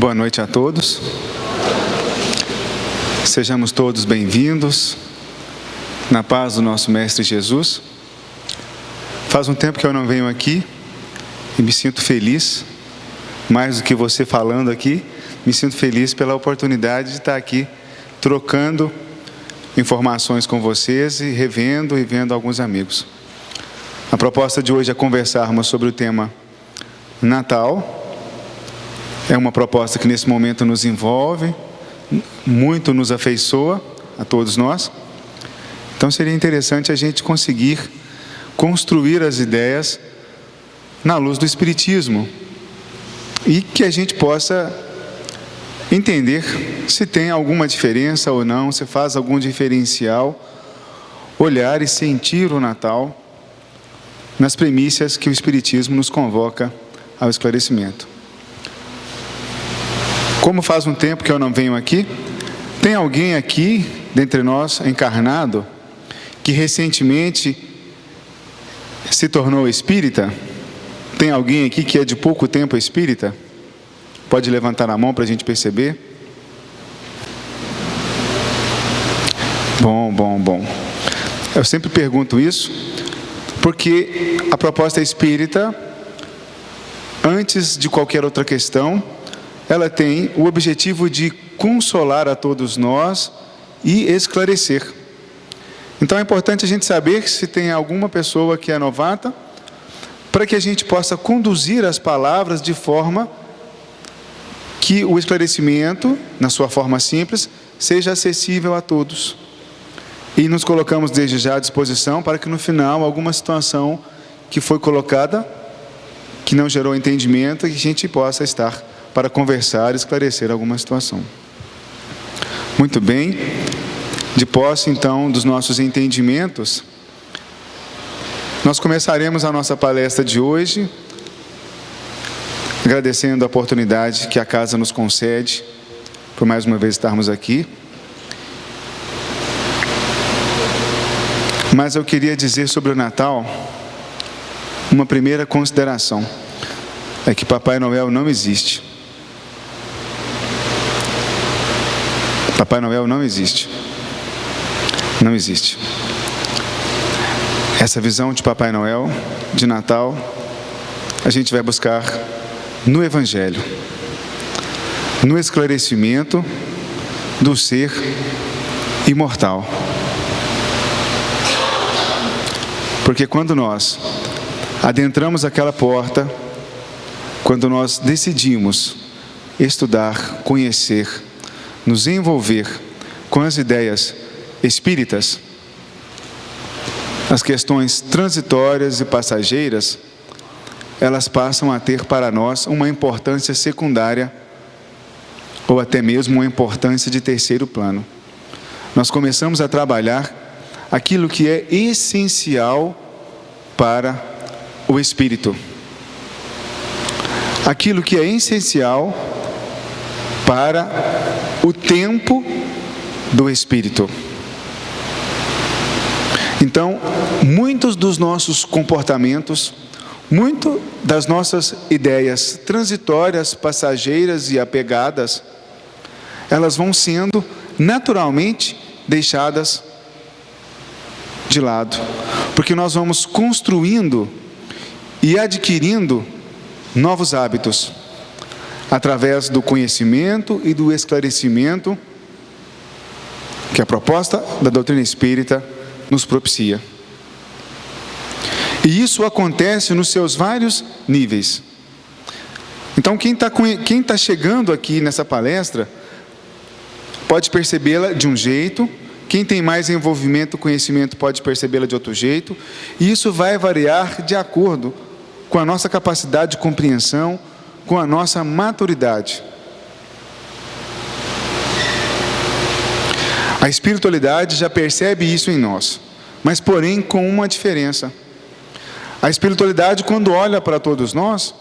Boa noite a todos. Sejamos todos bem-vindos na paz do nosso Mestre Jesus. Faz um tempo que eu não venho aqui e me sinto feliz, mais do que você falando aqui, me sinto feliz pela oportunidade de estar aqui trocando informações com vocês e vendo alguns amigos. A proposta de hoje é conversarmos sobre o tema Natal. É uma proposta que nesse momento nos envolve, muito nos afeiçoa, a todos nós. Então seria interessante a gente conseguir construir as ideias na luz do Espiritismo e que a gente possa entender se tem alguma diferença ou não, se faz algum diferencial, olhar e sentir o Natal nas premissas que o Espiritismo nos convoca ao esclarecimento. Como faz um tempo que eu não venho aqui, tem alguém aqui, dentre nós, encarnado, que recentemente se tornou espírita? Tem alguém aqui que é de pouco tempo espírita? Pode levantar a mão para a gente perceber? Bom. Eu sempre pergunto isso, porque a proposta espírita, antes de qualquer outra questão, ela tem o objetivo de consolar a todos nós e esclarecer. Então é importante a gente saber se tem alguma pessoa que é novata, para que a gente possa conduzir as palavras de forma que o esclarecimento, na sua forma simples, seja acessível a todos. E nos colocamos desde já à disposição para que no final alguma situação que foi colocada, que não gerou entendimento, que a gente possa estar para conversar e esclarecer alguma situação. Muito bem. De posse, então, dos nossos entendimentos, nós começaremos a nossa palestra de hoje, agradecendo a oportunidade que a casa nos concede, por mais uma vez estarmos aqui. Mas eu queria dizer sobre o Natal, uma primeira consideração, é que Papai Noel não existe. Papai Noel não existe. Não existe. Essa visão de Papai Noel, de Natal, a gente vai buscar no Evangelho, no esclarecimento do ser imortal. Porque quando nós adentramos aquela porta, quando nós decidimos estudar, conhecer, nos envolver com as ideias espíritas, as questões transitórias e passageiras, elas passam a ter para nós uma importância secundária ou até mesmo uma importância de terceiro plano. Nós começamos a trabalhar aquilo que é essencial para o espírito. Aquilo que é essencial para o tempo do espírito. Então, muitos dos nossos comportamentos, muito das nossas ideias transitórias, passageiras e apegadas, elas vão sendo naturalmente deixadas de lado, porque nós vamos construindo e adquirindo novos hábitos, através do conhecimento e do esclarecimento que a proposta da doutrina espírita nos propicia. E isso acontece nos seus vários níveis. Então, quem está chegando aqui nessa palestra pode percebê-la de um jeito, quem tem mais envolvimento, conhecimento, pode percebê-la de outro jeito, e isso vai variar de acordo com a nossa capacidade de compreensão, com a nossa maturidade. A espiritualidade já percebe isso em nós, mas porém com uma diferença. A espiritualidade, quando olha para todos nós,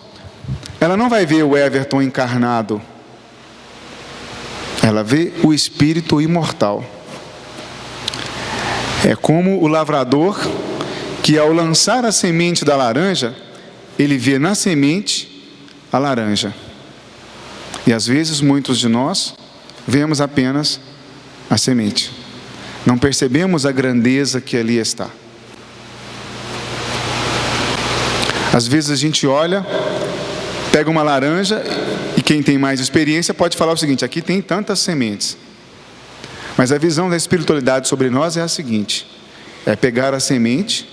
ela não vai ver o Everton encarnado, ela vê o espírito imortal. É como o lavrador que, ao lançar a semente da laranja, ele vê na semente a laranja. E às vezes muitos de nós vemos apenas a semente. Não percebemos a grandeza que ali está. Às vezes a gente olha, pega uma laranja e quem tem mais experiência pode falar o seguinte: aqui tem tantas sementes. Mas a visão da espiritualidade sobre nós é a seguinte: é pegar a semente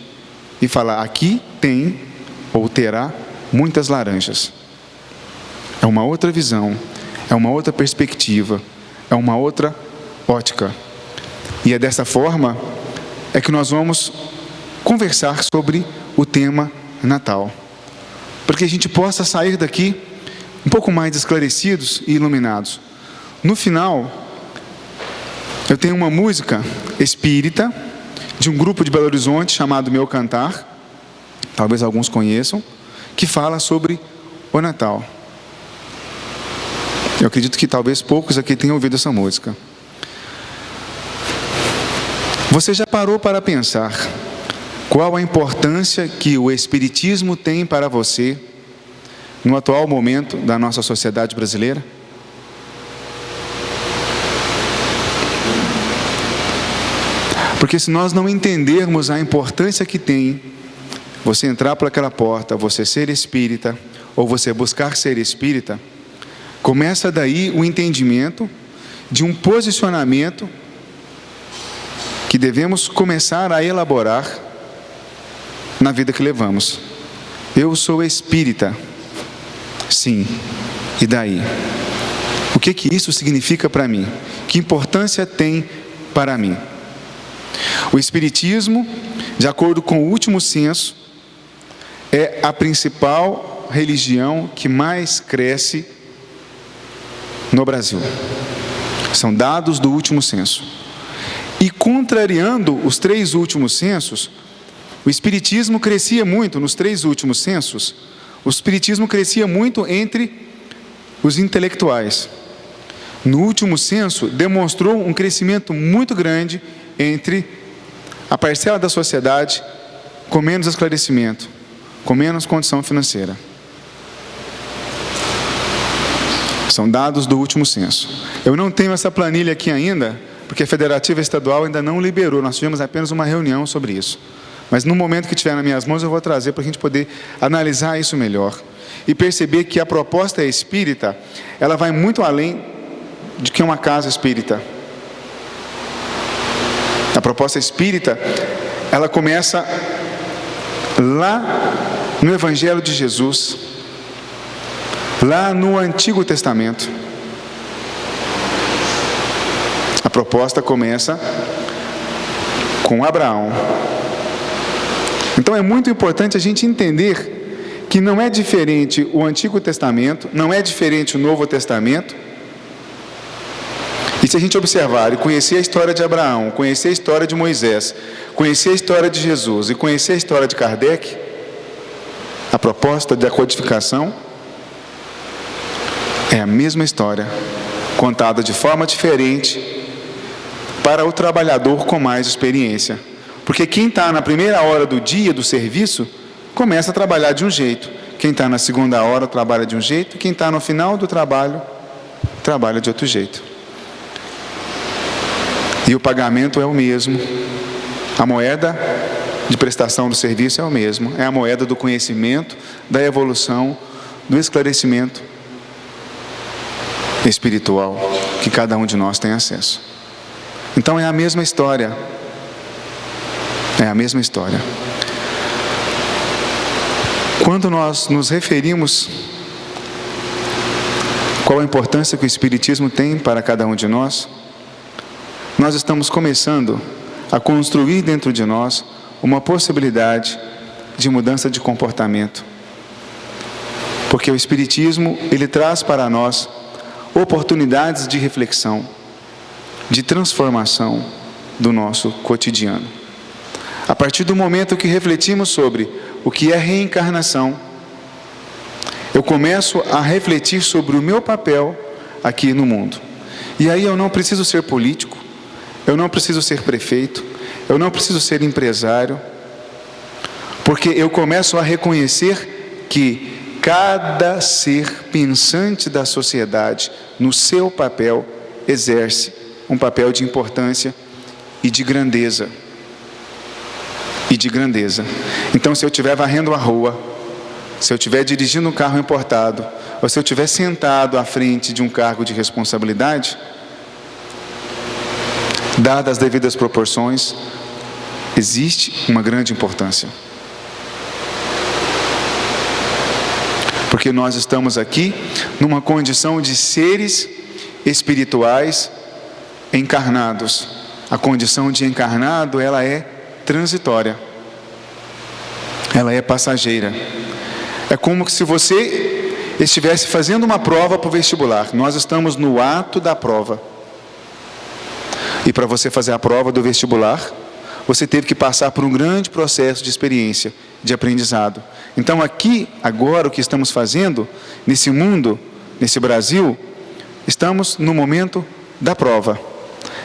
e falar, aqui tem ou terá muitas laranjas. É uma outra visão, é uma outra perspectiva, é uma outra ótica. E é dessa forma é que nós vamos conversar sobre o tema Natal, para que a gente possa sair daqui um pouco mais esclarecidos e iluminados. No final, eu tenho uma música espírita de um grupo de Belo Horizonte chamado Meu Cantar, talvez alguns conheçam, que fala sobre o Natal. Eu acredito que talvez poucos aqui tenham ouvido essa música. Você já parou para pensar qual a importância que o Espiritismo tem para você no atual momento da nossa sociedade brasileira? Porque se nós não entendermos a importância que tem você entrar por aquela porta, você ser espírita, ou você buscar ser espírita, começa daí o entendimento de um posicionamento que devemos começar a elaborar na vida que levamos. Eu sou espírita. Sim. E daí? O que isso significa para mim? Que importância tem para mim? O Espiritismo, de acordo com o último censo, é a principal religião que mais cresce no Brasil. São dados do último censo. E contrariando os 3 últimos censos, o Espiritismo crescia muito nos 3 últimos censos. O Espiritismo crescia muito entre os intelectuais. No último censo, demonstrou um crescimento muito grande entre a parcela da sociedade com menos esclarecimento, com menos condição financeira. São dados do último censo. Eu não tenho essa planilha aqui ainda, porque a Federativa Estadual ainda não liberou. Nós tivemos apenas uma reunião sobre isso. Mas no momento que tiver nas minhas mãos, eu vou trazer para a gente poder analisar isso melhor. E perceber que a proposta espírita, ela vai muito além de que uma casa espírita. A proposta espírita, ela começa lá no Evangelho de Jesus, lá no Antigo Testamento. A proposta começa com Abraão. Então é muito importante a gente entender que não é diferente o Antigo Testamento, não é diferente o Novo Testamento. E se a gente observar e conhecer a história de Abraão, conhecer a história de Moisés, conhecer a história de Jesus e conhecer a história de Kardec, a proposta da codificação é a mesma história, contada de forma diferente para o trabalhador com mais experiência. Porque quem está na primeira hora do dia do serviço, começa a trabalhar de um jeito. Quem está na segunda hora, trabalha de um jeito. Quem está no final do trabalho, trabalha de outro jeito. E o pagamento é o mesmo. A moeda de prestação do serviço é o mesmo. É a moeda do conhecimento, da evolução, do esclarecimento espiritual que cada um de nós tem acesso. Então é a mesma história. É a mesma história. Quando nós nos referimos qual a importância que o Espiritismo tem para cada um de nós, nós estamos começando a construir dentro de nós uma possibilidade de mudança de comportamento. Porque o Espiritismo, ele traz para nós oportunidades de reflexão, de transformação do nosso cotidiano. A partir do momento que refletimos sobre o que é reencarnação, eu começo a refletir sobre o meu papel aqui no mundo. E aí eu não preciso ser político, eu não preciso ser prefeito, eu não preciso ser empresário, porque eu começo a reconhecer que cada ser pensante da sociedade, no seu papel, exerce um papel de importância e de grandeza. Então, se eu estiver varrendo a rua, se eu estiver dirigindo um carro importado, ou se eu estiver sentado à frente de um cargo de responsabilidade, dadas as devidas proporções, existe uma grande importância. Porque nós estamos aqui numa condição de seres espirituais encarnados. A condição de encarnado, ela é transitória. Ela é passageira. É como se você estivesse fazendo uma prova para o vestibular. Nós estamos no ato da prova. E para você fazer a prova do vestibular, você teve que passar por um grande processo de experiência, de aprendizado. Então aqui, agora, o que estamos fazendo, nesse mundo, nesse Brasil, estamos no momento da prova.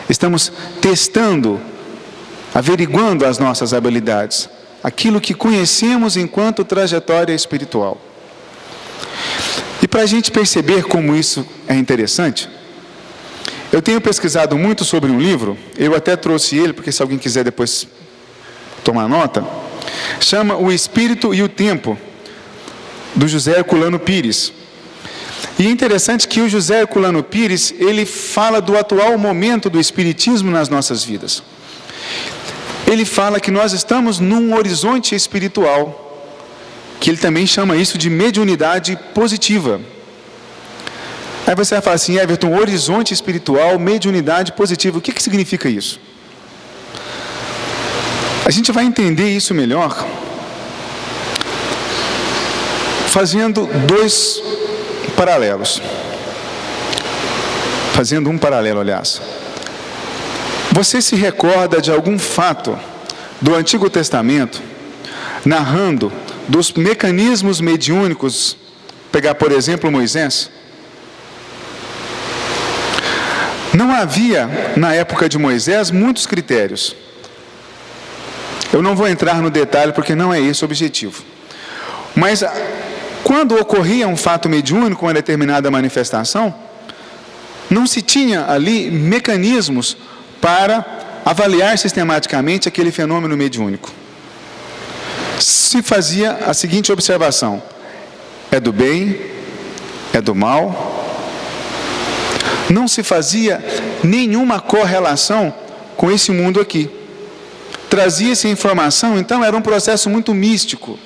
Estamos testando, averiguando as nossas habilidades, aquilo que conhecemos enquanto trajetória espiritual. E para a gente perceber como isso é interessante, eu tenho pesquisado muito sobre um livro, eu até trouxe ele, porque se alguém quiser depois tomar nota, chama O Espírito e o Tempo, do José Herculano Pires. E é interessante que o José Herculano Pires, ele fala do atual momento do Espiritismo nas nossas vidas. Ele fala que nós estamos num horizonte espiritual, que ele também chama isso de mediunidade positiva. Aí você vai falar assim, Everton, horizonte espiritual, mediunidade positiva, o que significa isso? A gente vai entender isso melhor fazendo dois paralelos. Fazendo um paralelo, aliás. Você se recorda de algum fato do Antigo Testamento narrando dos mecanismos mediúnicos? Pegar, por exemplo, Moisés. Não havia, na época de Moisés, muitos critérios. Eu não vou entrar no detalhe porque não é esse o objetivo. Mas quando ocorria um fato mediúnico, uma determinada manifestação, não se tinha ali mecanismos para avaliar sistematicamente aquele fenômeno mediúnico. Se fazia a seguinte observação: é do bem? É do mal? Não se fazia nenhuma correlação com esse mundo aqui. Trazia-se informação, então era um processo muito místico.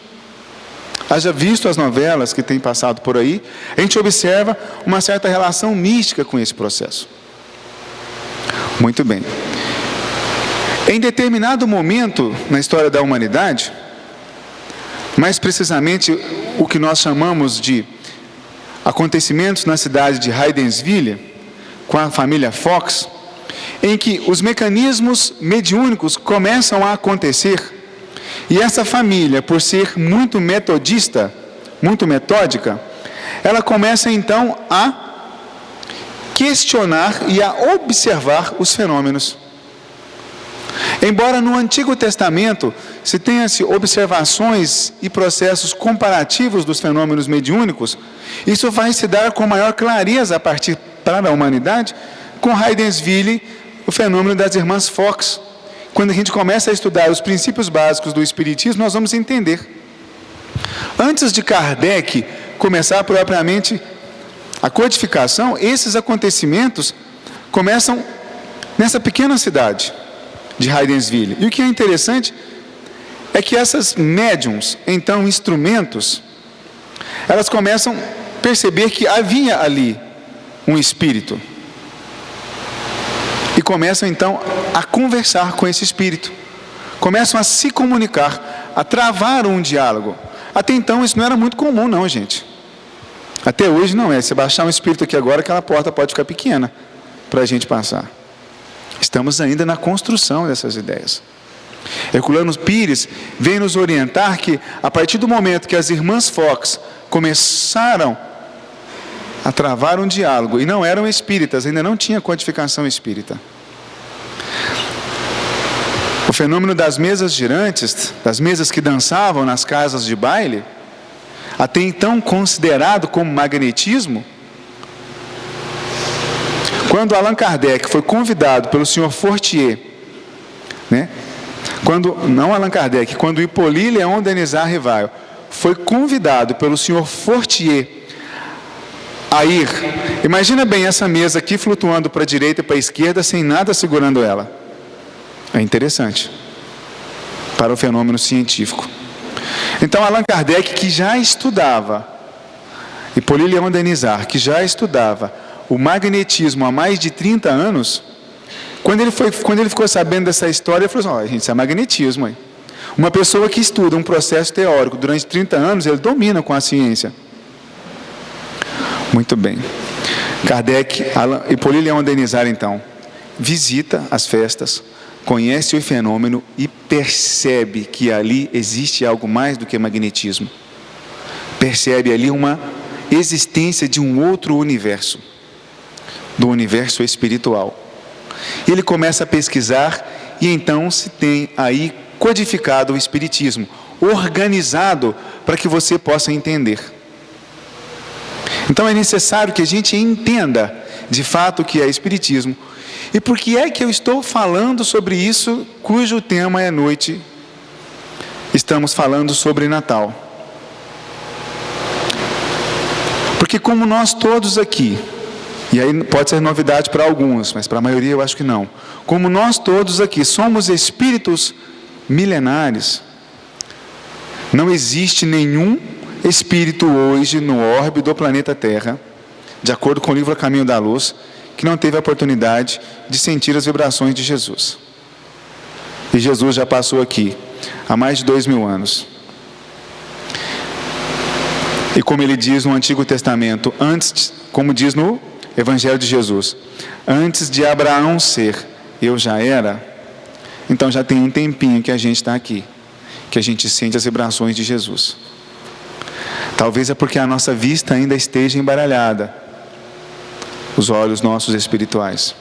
Haja visto as novelas que têm passado por aí, a gente observa uma certa relação mística com esse processo. Muito bem. Em determinado momento na história da humanidade, mais precisamente o que nós chamamos de acontecimentos na cidade de Hydensville, com a família Fox, em que os mecanismos mediúnicos começam a acontecer, e essa família, por ser muito metodista, muito metódica, ela começa então a questionar e a observar os fenômenos. Embora no Antigo Testamento se tenha-se observações e processos comparativos dos fenômenos mediúnicos, isso vai se dar com maior clareza a partir para a humanidade, com Hydensville, o fenômeno das irmãs Fox. Quando a gente começa a estudar os princípios básicos do Espiritismo, nós vamos entender. Antes de Kardec começar propriamente a codificação, esses acontecimentos começam nessa pequena cidade de Hydensville. E o que é interessante é que essas médiums, então instrumentos, elas começam a perceber que havia ali um espírito. E começam então a conversar com esse espírito. Começam a se comunicar, a travar um diálogo. Até então isso não era muito comum não, gente. Até hoje não é. Se baixar um espírito aqui agora, aquela porta pode ficar pequena para a gente passar. Estamos ainda na construção dessas ideias. Herculano Pires vem nos orientar que, a partir do momento que as irmãs Fox começaram a travar um diálogo, e não eram espíritas, ainda não tinha codificação espírita. O fenômeno das mesas girantes, das mesas que dançavam nas casas de baile, até então considerado como magnetismo, quando Allan Kardec foi convidado pelo senhor Fortier, quando Hippolyte Léon Denisard Rivail foi convidado pelo senhor Fortier a ir, imagina bem essa mesa aqui flutuando para a direita e para a esquerda sem nada segurando ela. É interessante para o fenômeno científico. Então Allan Kardec, que já estudava, Hippolyte Léon Denisard, que já estudava o magnetismo há mais de 30 anos, quando ele ficou sabendo dessa história, ele falou assim: gente, isso é magnetismo. Hein? Uma pessoa que estuda um processo teórico durante 30 anos, ele domina com a ciência. Muito bem. Hippolyte Léon Denisard, então, visita as festas, conhece o fenômeno e percebe que ali existe algo mais do que magnetismo. Percebe ali uma existência de um outro universo, do universo espiritual. Ele começa a pesquisar e então se tem aí codificado o espiritismo, organizado para que você possa entender. Então é necessário que a gente entenda de fato o que é espiritismo. E por que é que eu estou falando sobre isso, cujo tema é noite? Estamos falando sobre Natal. Porque como nós todos aqui, e aí pode ser novidade para alguns, mas para a maioria eu acho que não. Como nós todos aqui somos espíritos milenares, não existe nenhum espírito hoje no orbe do planeta Terra, de acordo com o livro A Caminho da Luz, que não teve a oportunidade de sentir as vibrações de Jesus. E Jesus já passou aqui há mais de 2000 anos. E como ele diz no Antigo Testamento, como diz no Evangelho de Jesus, antes de Abraão ser, eu já era. Então já tem um tempinho que a gente está aqui, que a gente sente as vibrações de Jesus. Talvez é porque a nossa vista ainda esteja embaralhada, os olhos nossos espirituais.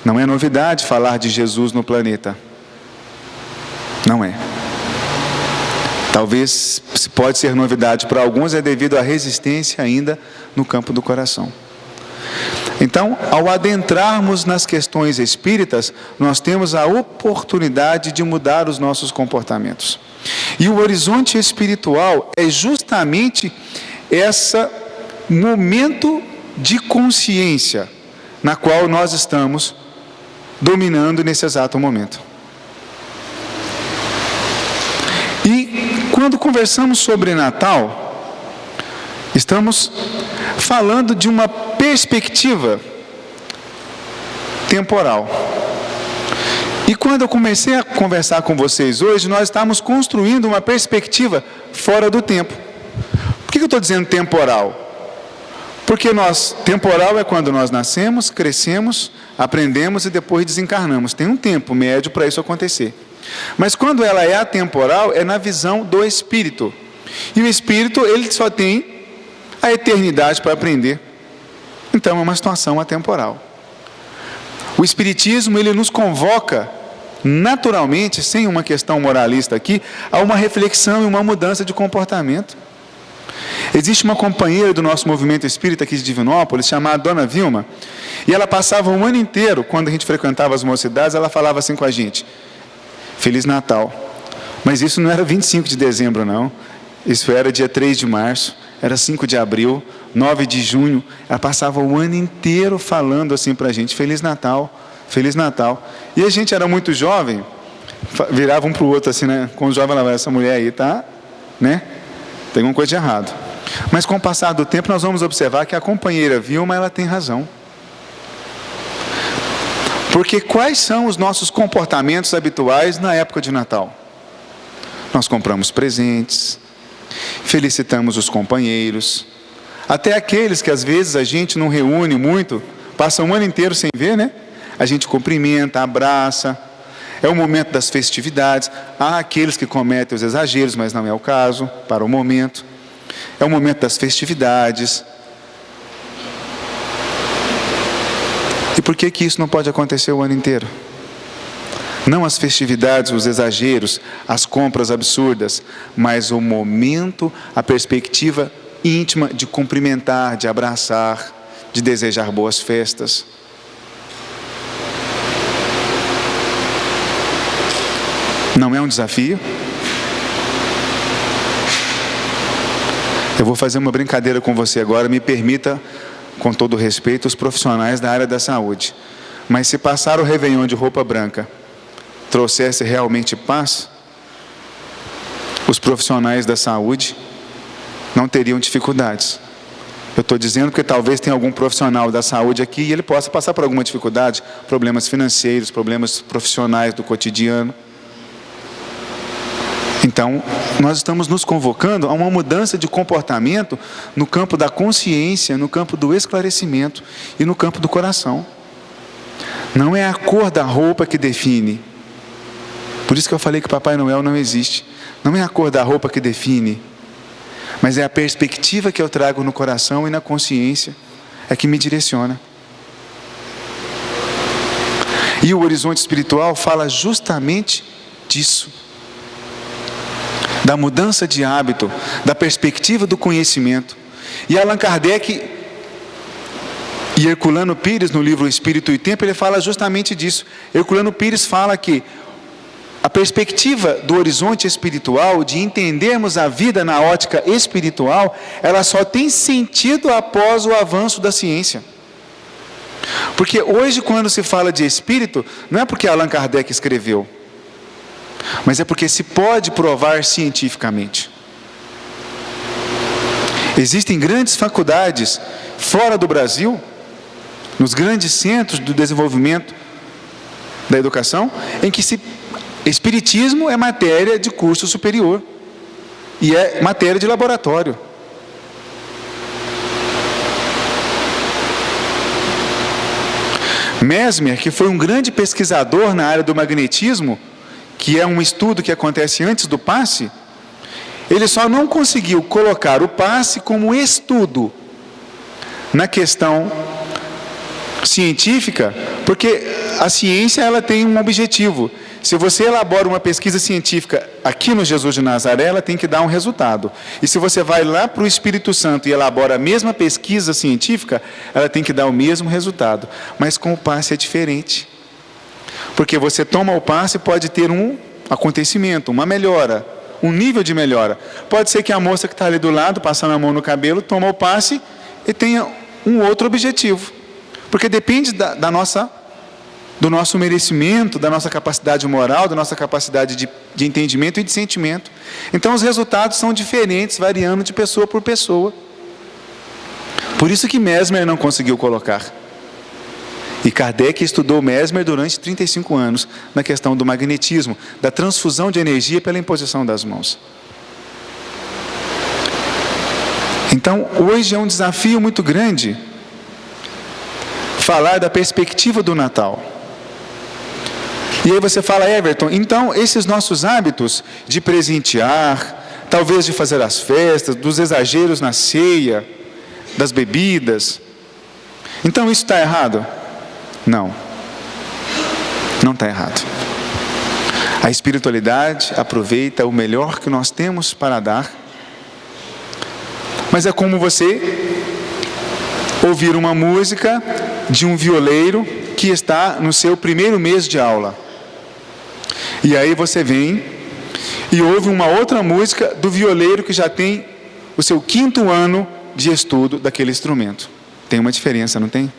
Não é novidade falar de Jesus no planeta. Não é. Talvez, pode ser novidade para alguns, é devido à resistência ainda no campo do coração. Então, ao adentrarmos nas questões espíritas, nós temos a oportunidade de mudar os nossos comportamentos. E o horizonte espiritual é justamente esse momento de consciência na qual nós estamos dominando nesse exato momento. E quando conversamos sobre Natal, estamos falando de uma perspectiva temporal. E quando eu comecei a conversar com vocês hoje, nós estamos construindo uma perspectiva fora do tempo. Por que eu estou dizendo temporal? Porque temporal é quando nós nascemos, crescemos, aprendemos e depois desencarnamos. Tem um tempo médio para isso acontecer. Mas quando ela é atemporal, é na visão do espírito. E o espírito, ele só tem a eternidade para aprender. Então é uma situação atemporal. O espiritismo, ele nos convoca naturalmente, sem uma questão moralista aqui, a uma reflexão e uma mudança de comportamento. Existe uma companheira do nosso movimento espírita aqui de Divinópolis, chamada Dona Vilma, e ela passava um ano inteiro, quando a gente frequentava as mocidades, ela falava assim com a gente: Feliz Natal. Mas isso não era 25 de dezembro não, isso era dia 3 de março, era 5 de abril, 9 de junho, ela passava o ano inteiro falando assim para a gente: Feliz Natal, Feliz Natal. E a gente era muito jovem, virava um para o outro assim, né? Com o jovem, ela: essa mulher aí tá, né? Tem alguma coisa de errado. Mas com o passar do tempo nós vamos observar que a companheira Vilma, ela tem razão. Porque quais são os nossos comportamentos habituais na época de Natal? Nós compramos presentes, felicitamos os companheiros, até aqueles que às vezes a gente não reúne muito, passa um ano inteiro sem ver, né? A gente cumprimenta, abraça. É o momento das festividades. Há aqueles que cometem os exageros, mas não é o caso, para o momento. É o momento das festividades. E por que isso não pode acontecer o ano inteiro? Não as festividades, os exageros, as compras absurdas, mas o momento, a perspectiva íntima de cumprimentar, de abraçar, de desejar boas festas. Não é um desafio? Eu vou fazer uma brincadeira com você agora, me permita, com todo respeito, os profissionais da área da saúde. Mas se passar o Réveillon de roupa branca trouxesse realmente paz, os profissionais da saúde não teriam dificuldades. Eu estou dizendo porque talvez tenha algum profissional da saúde aqui e ele possa passar por alguma dificuldade, problemas financeiros, problemas profissionais do cotidiano. Então, nós estamos nos convocando a uma mudança de comportamento no campo da consciência, no campo do esclarecimento e no campo do coração. Não é a cor da roupa que define. Por isso que eu falei que Papai Noel não existe. Não é a cor da roupa que define, mas é a perspectiva que eu trago no coração e na consciência, é que me direciona. E o horizonte espiritual fala justamente disso. Da mudança de hábito, da perspectiva do conhecimento. E Allan Kardec e Herculano Pires, no livro Espírito e Tempo, ele fala justamente disso. Herculano Pires fala que a perspectiva do horizonte espiritual, de entendermos a vida na ótica espiritual, ela só tem sentido após o avanço da ciência. Porque hoje, quando se fala de espírito, não é porque Allan Kardec escreveu, mas é porque se pode provar cientificamente. Existem grandes faculdades fora do Brasil, nos grandes centros do desenvolvimento da educação, em que espiritismo é matéria de curso superior e é matéria de laboratório. Mesmer, que foi um grande pesquisador na área do magnetismo, que é um estudo que acontece antes do passe, ele só não conseguiu colocar o passe como estudo na questão científica, porque a ciência ela tem um objetivo. Se você elabora uma pesquisa científica aqui no Jesus de Nazaré, ela tem que dar um resultado. E se você vai lá para o Espírito Santo e elabora a mesma pesquisa científica, ela tem que dar o mesmo resultado. Mas com o passe é diferente. Porque você toma o passe, pode ter um acontecimento, uma melhora, um nível de melhora. Pode ser que a moça que está ali do lado, passando a mão no cabelo, toma o passe e tenha um outro objetivo. Porque depende do nosso merecimento, da nossa capacidade moral, da nossa capacidade de entendimento e de sentimento. Então os resultados são diferentes, variando de pessoa por pessoa. Por isso que Mesmer não conseguiu colocar. E Kardec estudou Mesmer durante 35 anos na questão do magnetismo, da transfusão de energia pela imposição das mãos. Então, hoje é um desafio muito grande falar da perspectiva do Natal. E aí você fala, Everton, então esses nossos hábitos de presentear, talvez de fazer as festas, dos exageros na ceia, das bebidas, então isso está errado? Não, não está errado. A espiritualidade aproveita o melhor que nós temos para dar, mas é como você ouvir uma música de um violeiro que está no seu primeiro mês de aula. E aí você vem e ouve uma outra música do violeiro que já tem o seu 5º ano de estudo daquele instrumento. Tem uma diferença, não tem?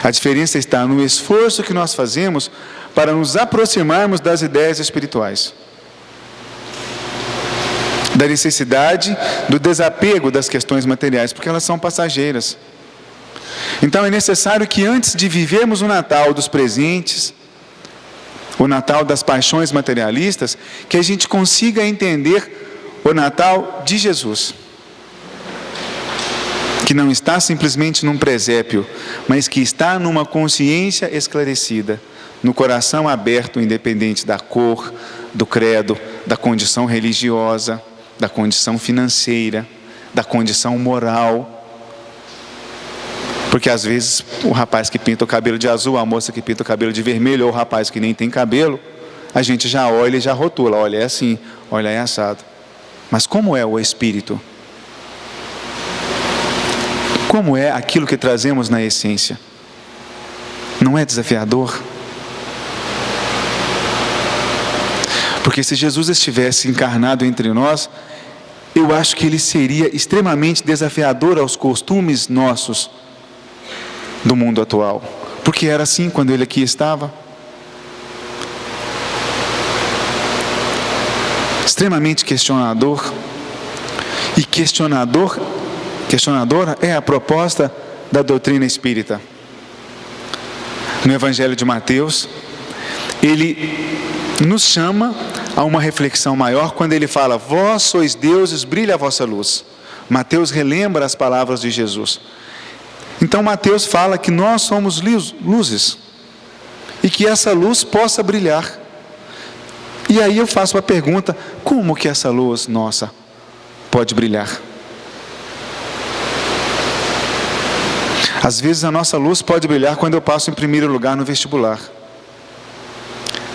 A diferença está no esforço que nós fazemos para nos aproximarmos das ideias espirituais. Da necessidade do desapego das questões materiais, porque elas são passageiras. Então é necessário que antes de vivermos o Natal dos presentes, o Natal das paixões materialistas, que a gente consiga entender o Natal de Jesus. Que não está simplesmente num presépio, mas que está numa consciência esclarecida, no coração aberto, independente da cor, do credo, da condição religiosa, da condição financeira, da condição moral. Porque às vezes o rapaz que pinta o cabelo de azul, a moça que pinta o cabelo de vermelho, ou o rapaz que nem tem cabelo, a gente já olha e já rotula, olha é assim, olha é assado. Mas como é o espírito? como é aquilo que trazemos na essência? Não é desafiador? Porque se Jesus estivesse encarnado entre nós, eu acho que ele seria extremamente desafiador aos costumes nossos do mundo atual. Porque era assim quando ele aqui estava. Extremamente questionador. E questionadora é a proposta da doutrina espírita. No Evangelho de Mateus, ele nos chama a uma reflexão maior quando ele fala: vós sois deuses, brilha a vossa luz. Mateus relembra as palavras de Jesus. Então Mateus fala que nós somos luzes e que essa luz possa brilhar. E aí eu faço a pergunta: como que essa luz nossa pode brilhar? Às vezes a nossa luz pode brilhar quando eu passo em primeiro lugar no vestibular.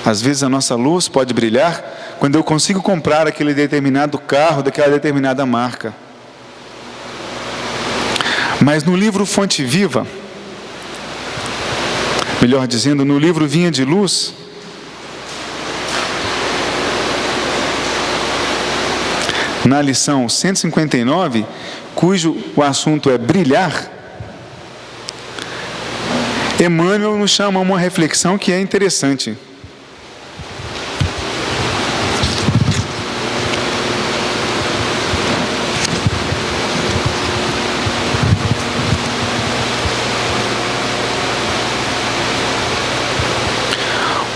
Às vezes a nossa luz pode brilhar quando eu consigo comprar aquele determinado carro daquela determinada marca. Mas no livro Fonte Viva, melhor dizendo, no livro Vinha de Luz, na lição 159, cujo o assunto é brilhar, Emmanuel nos chama a uma reflexão que é interessante.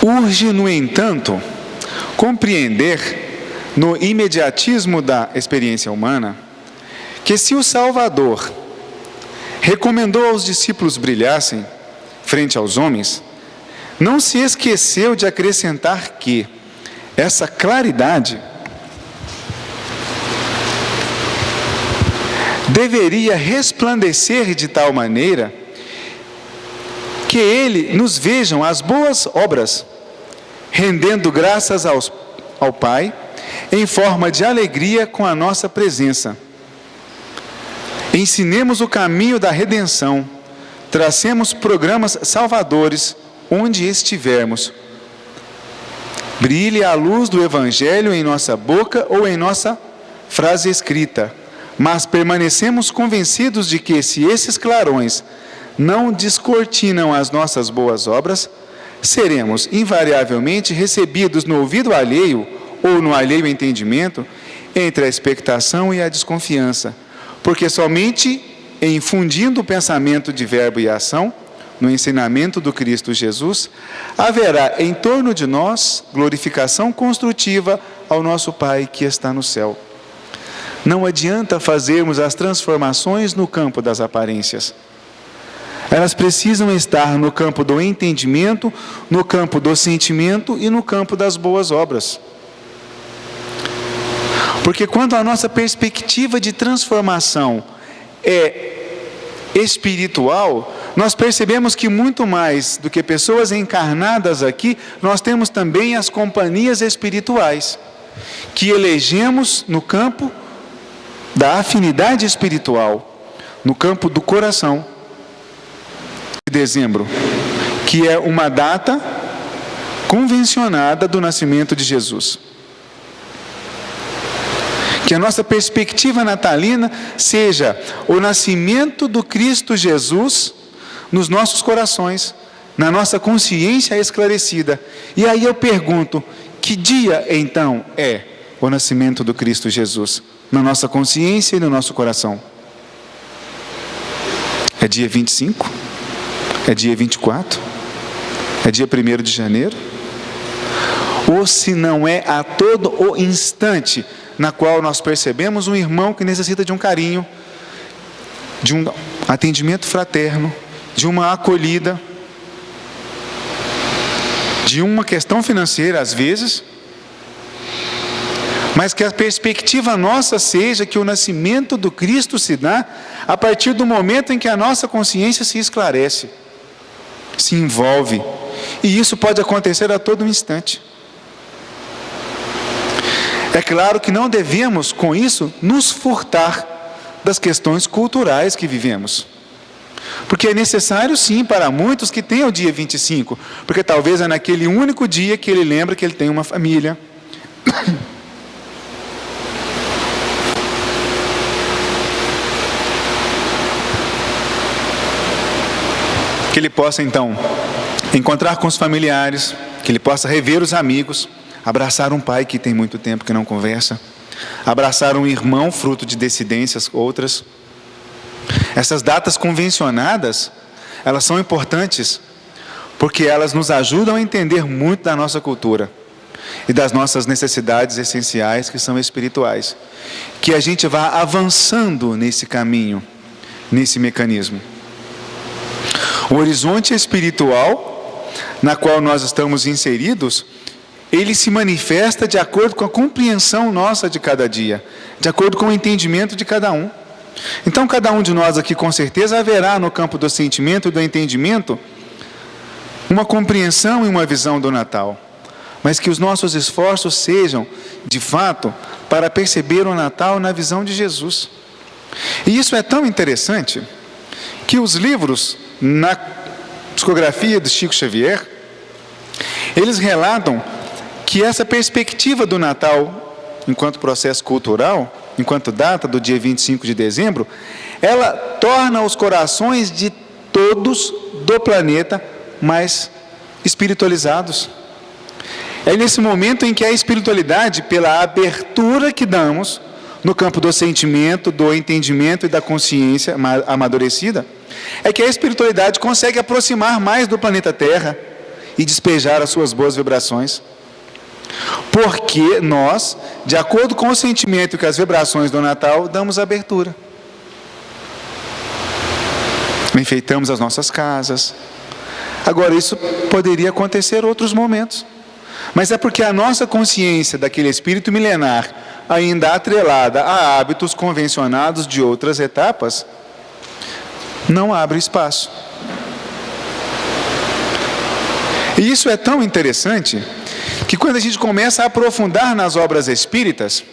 Urge, no entanto, compreender, no imediatismo da experiência humana, que se o Salvador recomendou aos discípulos brilhassem frente aos homens, não se esqueceu de acrescentar que essa claridade deveria resplandecer de tal maneira que ele nos vejam as boas obras, rendendo graças ao Pai, em forma de alegria com a nossa presença. Ensinemos o caminho da redenção, tracemos programas salvadores onde estivermos. Brilhe a luz do Evangelho em nossa boca ou em nossa frase escrita, mas permanecemos convencidos de que se esses clarões não descortinam as nossas boas obras, seremos invariavelmente recebidos no ouvido alheio ou no alheio entendimento entre a expectação e a desconfiança, porque somente infundindo o pensamento de verbo e ação no ensinamento do Cristo Jesus, haverá em torno de nós glorificação construtiva ao nosso Pai que está no céu. Não adianta fazermos as transformações no campo das aparências. Elas precisam estar no campo do entendimento, no campo do sentimento e no campo das boas obras. Porque quando a nossa perspectiva de transformação é espiritual, nós percebemos que muito mais do que pessoas encarnadas aqui, nós temos também as companhias espirituais, que elegemos no campo da afinidade espiritual, no campo do coração. Dezembro, que é uma data convencionada do nascimento de Jesus. Que a nossa perspectiva natalina seja o nascimento do Cristo Jesus nos nossos corações, na nossa consciência esclarecida. E aí eu pergunto, que dia então é o nascimento do Cristo Jesus? Na nossa consciência e no nosso coração? É dia 25? É dia 24? É dia 1º de janeiro? Ou se não é a todo o instante na qual nós percebemos um irmão que necessita de um carinho, de um atendimento fraterno, de uma acolhida, de uma questão financeira às vezes, mas que a perspectiva nossa seja que o nascimento do Cristo se dá a partir do momento em que a nossa consciência se esclarece, se envolve, e isso pode acontecer a todo instante. É claro que não devemos, com isso, nos furtar das questões culturais que vivemos. Porque é necessário, sim, para muitos que tenham o dia 25, porque talvez é naquele único dia que ele lembra que ele tem uma família. Que ele possa, então, encontrar com os familiares, que ele possa rever os amigos, abraçar um pai que tem muito tempo que não conversa, abraçar um irmão fruto de dissidências outras. Essas datas convencionadas, elas são importantes porque elas nos ajudam a entender muito da nossa cultura e das nossas necessidades essenciais que são espirituais. Que a gente vá avançando nesse caminho, nesse mecanismo. O horizonte espiritual na qual nós estamos inseridos, ele se manifesta de acordo com a compreensão nossa de cada dia, de acordo com o entendimento de cada um. Então, cada um de nós aqui, com certeza, haverá no campo do sentimento e do entendimento uma compreensão e uma visão do Natal. Mas que os nossos esforços sejam, de fato, para perceber o Natal na visão de Jesus. E isso é tão interessante que os livros, na psicografia de Chico Xavier, eles relatam que essa perspectiva do Natal, enquanto processo cultural, enquanto data do dia 25 de dezembro, ela torna os corações de todos do planeta mais espiritualizados. É nesse momento em que a espiritualidade, pela abertura que damos no campo do sentimento, do entendimento e da consciência amadurecida, é que a espiritualidade consegue aproximar mais do planeta Terra e despejar as suas boas vibrações. Porque nós, de acordo com o sentimento e com as vibrações do Natal, damos abertura. Enfeitamos as nossas casas. Agora, isso poderia acontecer em outros momentos. Mas é porque a nossa consciência daquele espírito milenar, ainda atrelada a hábitos convencionados de outras etapas, não abre espaço. E isso é tão interessante que quando a gente começa a aprofundar nas obras espíritas,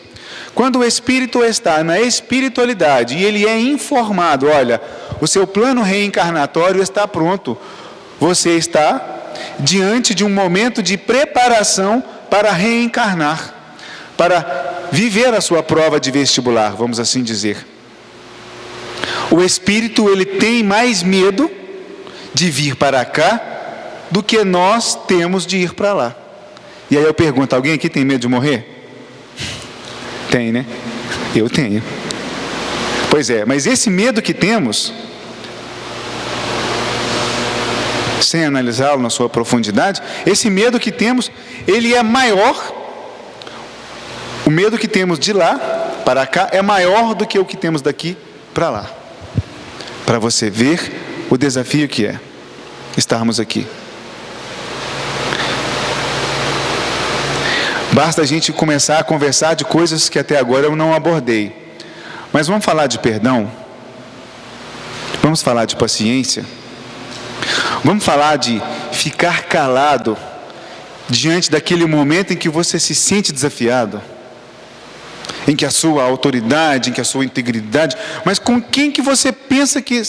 quando o espírito está na espiritualidade e ele é informado, olha, o seu plano reencarnatório está pronto, você está diante de um momento de preparação para reencarnar, para viver a sua prova de vestibular, vamos assim dizer. O espírito, ele tem mais medo de vir para cá do que nós temos de ir para lá. E aí eu pergunto, alguém aqui tem medo de morrer? Tem, né? Eu tenho. Pois é, mas esse medo que temos, sem analisá-lo na sua profundidade, esse medo que temos, ele é maior, o medo que temos de lá para cá é maior do que o que temos daqui para lá. Para você ver o desafio que é estarmos aqui. Basta a gente começar a conversar de coisas que até agora eu não abordei. Mas vamos falar de perdão? Vamos falar de paciência? Vamos falar de ficar calado diante daquele momento em que você se sente desafiado? Em que a sua autoridade, em que a sua integridade, mas com quem que você pensa que...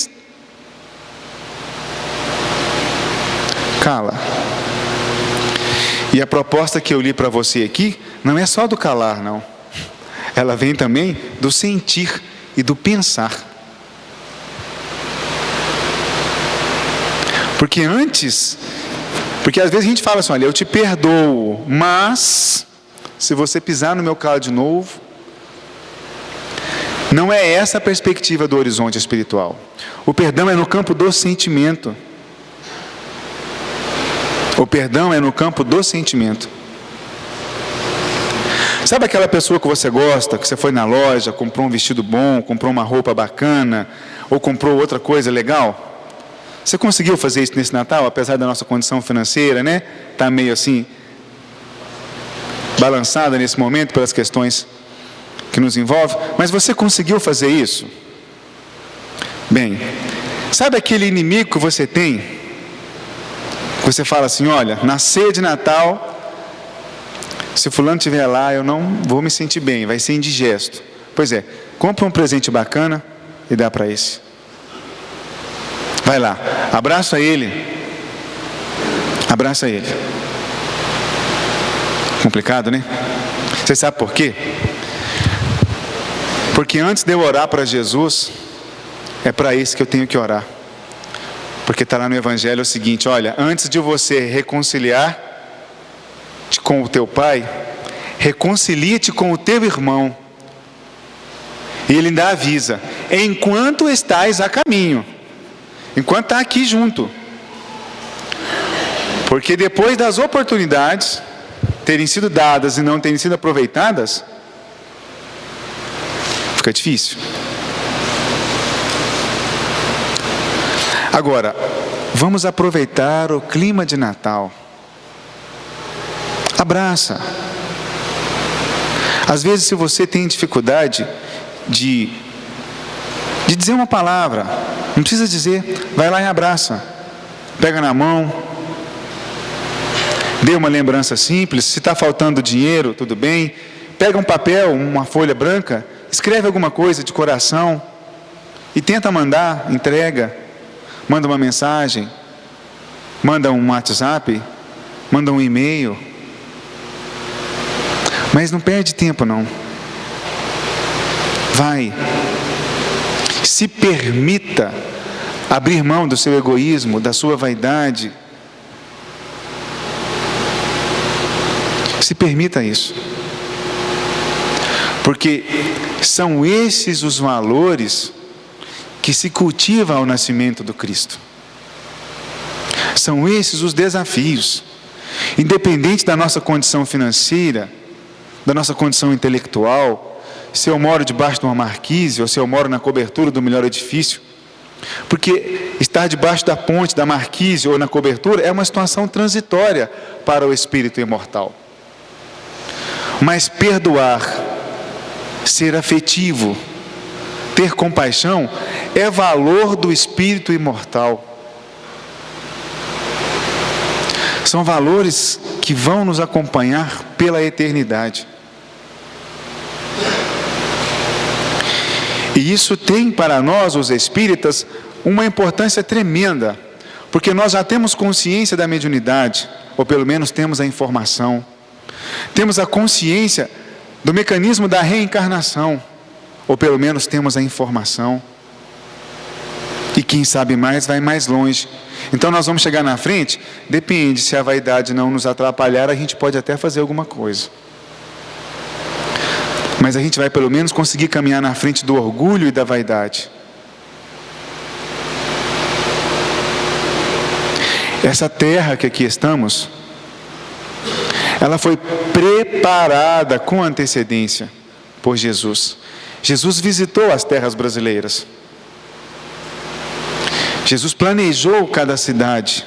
Cala. E a proposta que eu li para você aqui, não é só do calar, não. Ela vem também do sentir e do pensar. Porque às vezes a gente fala assim, olha, eu te perdoo, mas se você pisar no meu calo de novo, não é essa a perspectiva do horizonte espiritual. O perdão é no campo do sentimento. O perdão é no campo do sentimento. Sabe aquela pessoa que você gosta, que você foi na loja, comprou um vestido bom, comprou uma roupa bacana, ou comprou outra coisa legal? Você conseguiu fazer isso nesse Natal, apesar da nossa condição financeira, né? Está meio assim, balançada nesse momento pelas questões que nos envolvem. Mas você conseguiu fazer isso? Bem, sabe aquele inimigo que você tem? Você fala assim, olha, na ceia de Natal, se fulano estiver lá, eu não vou me sentir bem, vai ser indigesto. Pois é, compra um presente bacana e dá para esse. Vai lá, abraça ele. Abraça ele. Complicado, né? Você sabe por quê? Porque antes de eu orar para Jesus, é para esse que eu tenho que orar. Porque está lá no Evangelho o seguinte: olha, antes de você reconciliar com o teu pai, reconcilia-te com o teu irmão. E ele ainda avisa: enquanto estás a caminho, enquanto está aqui junto. Porque depois das oportunidades terem sido dadas e não terem sido aproveitadas, fica difícil. Agora, vamos aproveitar o clima de Natal. Abraça. Às vezes, se você tem dificuldade de dizer uma palavra, não precisa dizer, vai lá e abraça. Pega na mão. Dê uma lembrança simples. Se está faltando dinheiro, tudo bem. Pega um papel, uma folha branca, escreve alguma coisa de coração e tenta mandar, entrega. Manda uma mensagem, manda um WhatsApp, manda um e-mail. Mas não perde tempo não. Vai. Se permita abrir mão do seu egoísmo, da sua vaidade. Se permita isso. Porque são esses os valores que se cultiva ao nascimento do Cristo. São esses os desafios. Independente da nossa condição financeira, da nossa condição intelectual, se eu moro debaixo de uma marquise ou se eu moro na cobertura do melhor edifício, porque estar debaixo da ponte, da marquise ou na cobertura é uma situação transitória para o espírito imortal. Mas perdoar, ser afetivo, ter compaixão é valor do espírito imortal. São valores que vão nos acompanhar pela eternidade. E isso tem para nós, os espíritas, uma importância tremenda, porque nós já temos consciência da mediunidade, ou pelo menos temos a informação. Temos a consciência do mecanismo da reencarnação, ou pelo menos temos a informação. E quem sabe mais, vai mais longe. Então nós vamos chegar na frente, depende, se a vaidade não nos atrapalhar, a gente pode até fazer alguma coisa. Mas a gente vai pelo menos conseguir caminhar na frente do orgulho e da vaidade. Essa terra que aqui estamos, ela foi preparada com antecedência por Jesus. Jesus visitou as terras brasileiras. Jesus planejou cada cidade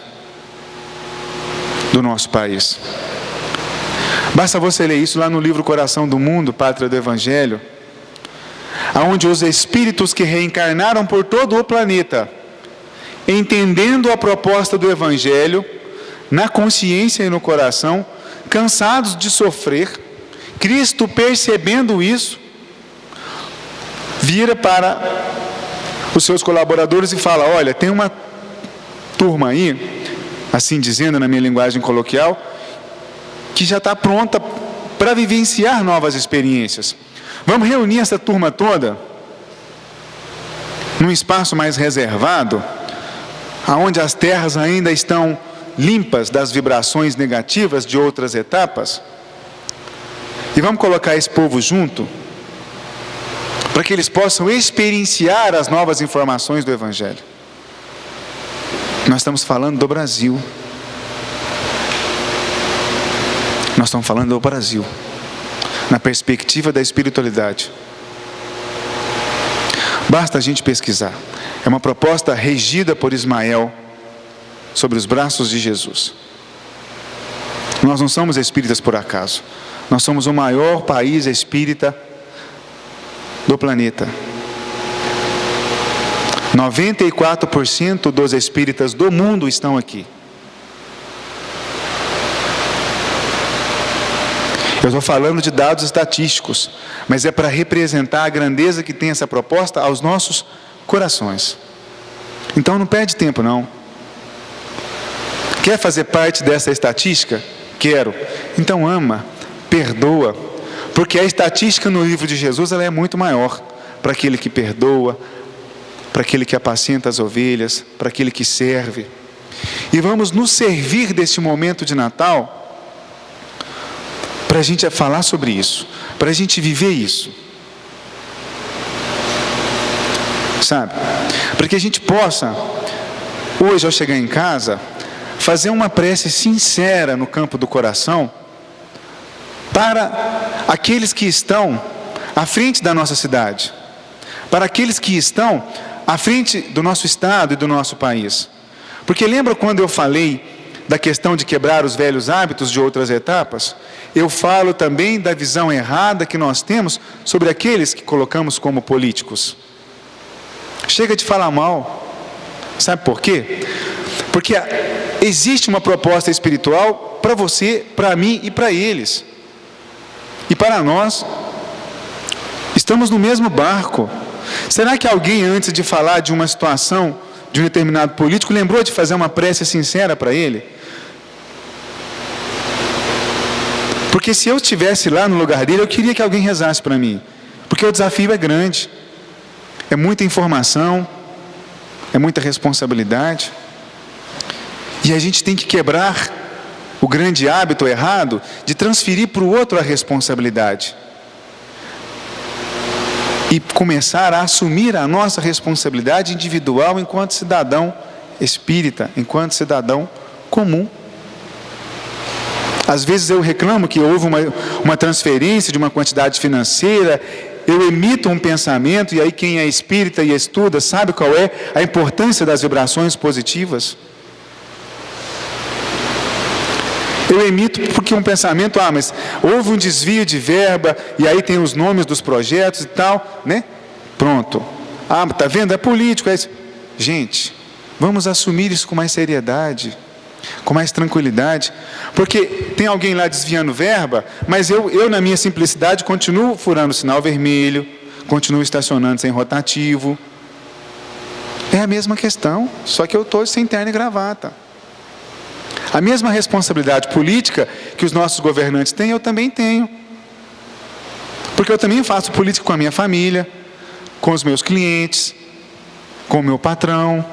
do nosso país. Basta você ler isso lá no livro Coração do Mundo, Pátria do Evangelho, aonde os espíritos que reencarnaram por todo o planeta, entendendo a proposta do Evangelho, na consciência e no coração, cansados de sofrer, Cristo, percebendo isso, vira para os seus colaboradores e fala: olha, tem uma turma aí, assim dizendo na minha linguagem coloquial, que já está pronta para vivenciar novas experiências. Vamos reunir essa turma toda num espaço mais reservado, aonde as terras ainda estão limpas das vibrações negativas de outras etapas, e vamos colocar esse povo junto, para que eles possam experienciar as novas informações do Evangelho. Nós estamos falando do Brasil. Nós estamos falando do Brasil, na perspectiva da espiritualidade. Basta a gente pesquisar. É uma proposta regida por Ismael, sobre os braços de Jesus. Nós não somos espíritas por acaso. Nós somos o maior país espírita do planeta. 94% dos espíritas do mundo estão aqui. Eu estou falando de dados estatísticos, mas é para representar a grandeza que tem essa proposta aos nossos corações. Então não perde tempo não. Quer fazer parte dessa estatística? Quero. Então ama, perdoa, porque a estatística no livro de Jesus ela é muito maior para aquele que perdoa, para aquele que apacenta as ovelhas, para aquele que serve. E vamos nos servir deste momento de Natal para a gente falar sobre isso, para a gente viver isso, sabe? Para que a gente possa, hoje ao chegar em casa, fazer uma prece sincera no campo do coração para aqueles que estão à frente da nossa cidade, para aqueles que estão à frente do nosso estado e do nosso país. Porque lembra quando eu falei da questão de quebrar os velhos hábitos de outras etapas? Eu falo também da visão errada que nós temos sobre aqueles que colocamos como políticos. Chega de falar mal. Sabe por quê? Porque existe uma proposta espiritual para você, para mim e para eles. E para nós, estamos no mesmo barco. Será que alguém, antes de falar de uma situação de um determinado político, lembrou de fazer uma prece sincera para ele? Porque se eu estivesse lá no lugar dele, eu queria que alguém rezasse para mim. Porque o desafio é grande. É muita informação, é muita responsabilidade. E a gente tem que quebrar o grande hábito errado de transferir para o outro a responsabilidade. E começar a assumir a nossa responsabilidade individual enquanto cidadão espírita, enquanto cidadão comum. Às vezes eu reclamo que houve uma transferência de uma quantidade financeira, eu emito um pensamento, e aí quem é espírita e estuda sabe qual é a importância das vibrações positivas. Eu emito porque um pensamento, mas houve um desvio de verba, e aí tem os nomes dos projetos e tal, né? Pronto. Tá vendo? É político, é isso. Gente, vamos assumir isso com mais seriedade, com mais tranquilidade, porque tem alguém lá desviando verba, mas eu na minha simplicidade continuo furando o sinal vermelho, continuo estacionando sem rotativo. É a mesma questão, só que eu estou sem terno e gravata. A mesma responsabilidade política que os nossos governantes têm, eu também tenho. Porque eu também faço política com a minha família, com os meus clientes, com o meu patrão,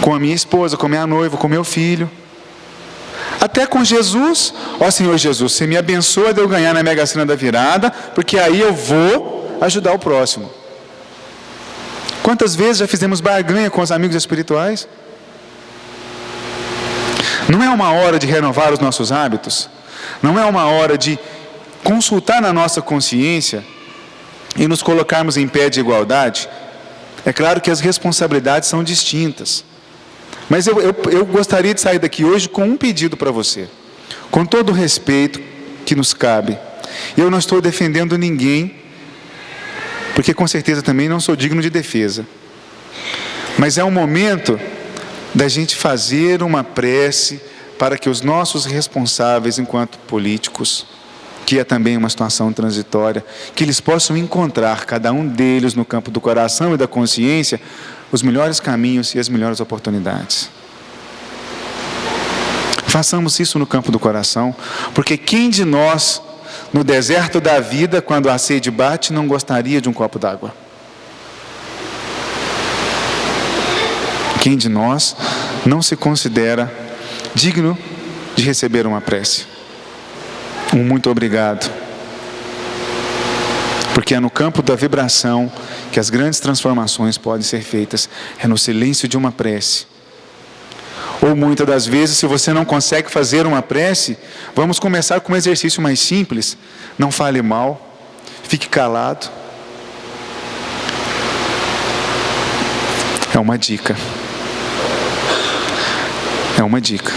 com a minha esposa, com a minha noiva, com o meu filho. Até com Jesus. Senhor Jesus, você me abençoa de eu ganhar na Mega Sena da virada, porque aí eu vou ajudar o próximo. Quantas vezes já fizemos barganha com os amigos espirituais? Não é uma hora de renovar os nossos hábitos? Não é uma hora de consultar na nossa consciência e nos colocarmos em pé de igualdade? É claro que as responsabilidades são distintas. Mas eu gostaria de sair daqui hoje com um pedido para você. Com todo o respeito que nos cabe. Eu não estou defendendo ninguém, porque com certeza também não sou digno de defesa. Mas é um momento da gente fazer uma prece para que os nossos responsáveis enquanto políticos, que é também uma situação transitória, que eles possam encontrar, cada um deles no campo do coração e da consciência, os melhores caminhos e as melhores oportunidades. Façamos isso no campo do coração, porque quem de nós, no deserto da vida, quando a sede bate, não gostaria de um copo d'água? Quem de nós não se considera digno de receber uma prece? Um muito obrigado. Porque é no campo da vibração que as grandes transformações podem ser feitas. É no silêncio de uma prece. Ou muitas das vezes, se você não consegue fazer uma prece, vamos começar com um exercício mais simples. Não fale mal, fique calado. É uma dica. É uma dica.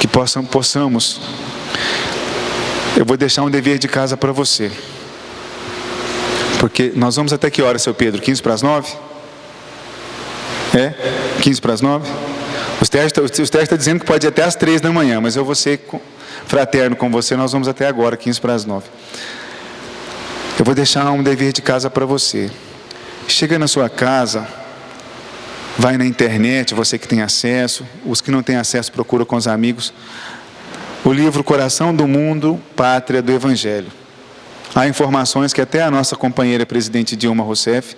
Que possamos. Eu vou deixar um dever de casa para você. Porque nós vamos até que hora, seu Pedro? 15 para as 9? 15 para as 9? O Sérgio está dizendo que pode ir até às 3 da manhã, mas eu vou ser fraterno com você, nós vamos até agora, 15 para as 9. Eu vou deixar um dever de casa para você. Chega na sua casa, vai na internet, você que tem acesso, os que não têm acesso procura com os amigos, o livro Coração do Mundo, Pátria do Evangelho. Há informações que até a nossa companheira presidente Dilma Rousseff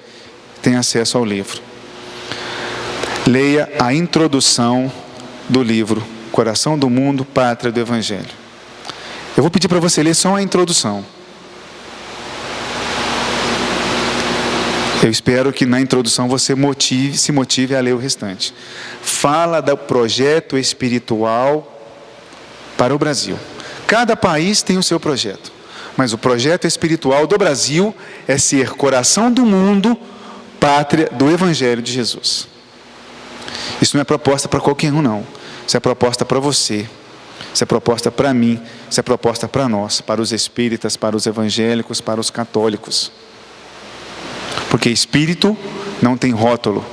tem acesso ao livro. Leia a introdução do livro Coração do Mundo, Pátria do Evangelho. Eu vou pedir para você ler só a introdução. Eu espero que na introdução você se motive a ler o restante. Fala do projeto espiritual para o Brasil. Cada país tem o seu projeto, mas o projeto espiritual do Brasil é ser coração do mundo, pátria do Evangelho de Jesus. Isso não é proposta para qualquer um, não. Isso é proposta para você. Isso é proposta para mim. Isso é proposta para nós, para os espíritas, para os evangélicos, para os católicos. Porque espírito não tem rótulo.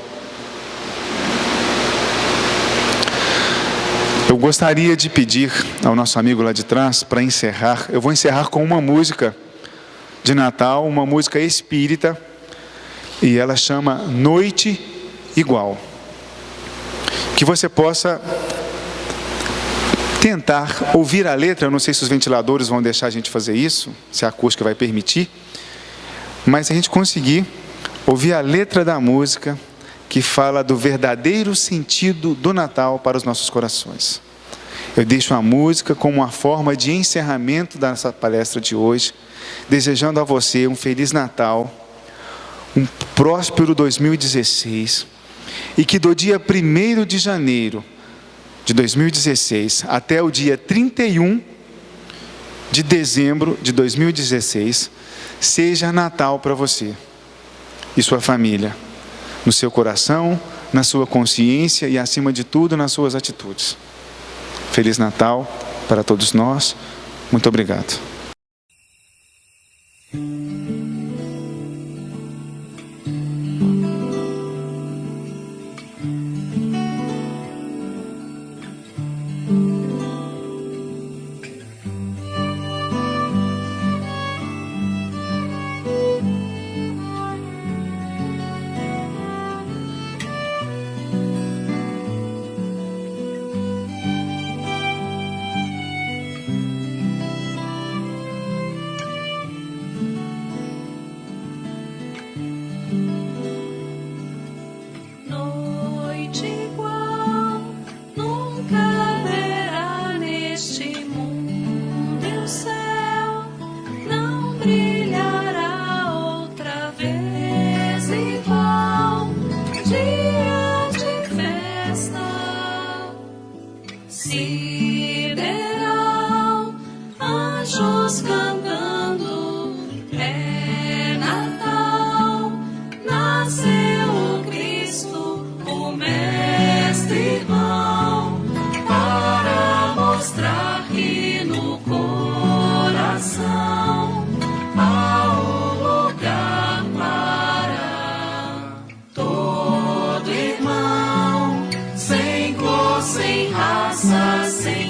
Eu gostaria de pedir ao nosso amigo lá de trás, para encerrar, eu vou encerrar com uma música de Natal, uma música espírita, e ela chama Noite Igual. Que você possa tentar ouvir a letra, eu não sei se os ventiladores vão deixar a gente fazer isso, se a acústica vai permitir, mas se a gente conseguir ouvir a letra da música que fala do verdadeiro sentido do Natal para os nossos corações. Eu deixo a música como uma forma de encerramento dessa palestra de hoje, desejando a você um Feliz Natal, um próspero 2016, e que do dia 1º de janeiro de 2016 até o dia 31 de dezembro de 2016 seja Natal para você e sua família, no seu coração, na sua consciência e, acima de tudo, nas suas atitudes. Feliz Natal para todos nós. Muito obrigado. Sideral, anjos cantando, é Natal, nasceu o Cristo, o Mestre irmão, para mostrar que no coração há um lugar para todo irmão, sem cor, sem raça, sem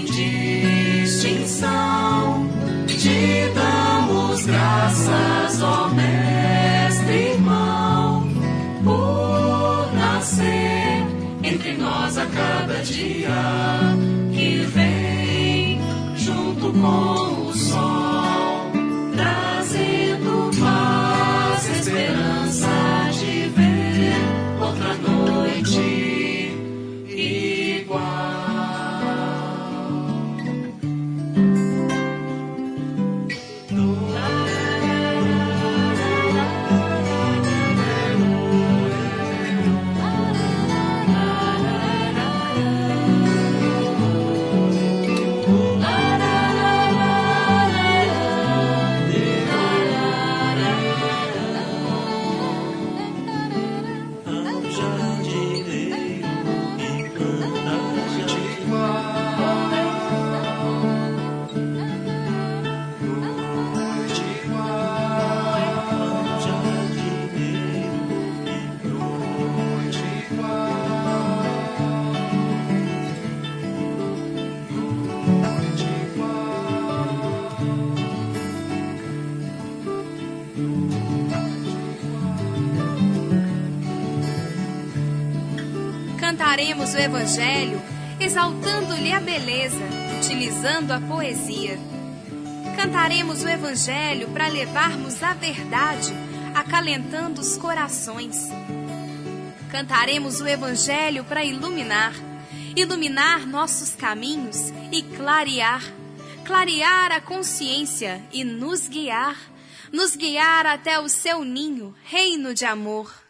Cantaremos o Evangelho, exaltando-lhe a beleza, utilizando a poesia. Cantaremos o Evangelho para levarmos a verdade, acalentando os corações. Cantaremos o Evangelho para iluminar nossos caminhos e clarear a consciência e nos guiar até o seu ninho, reino de amor.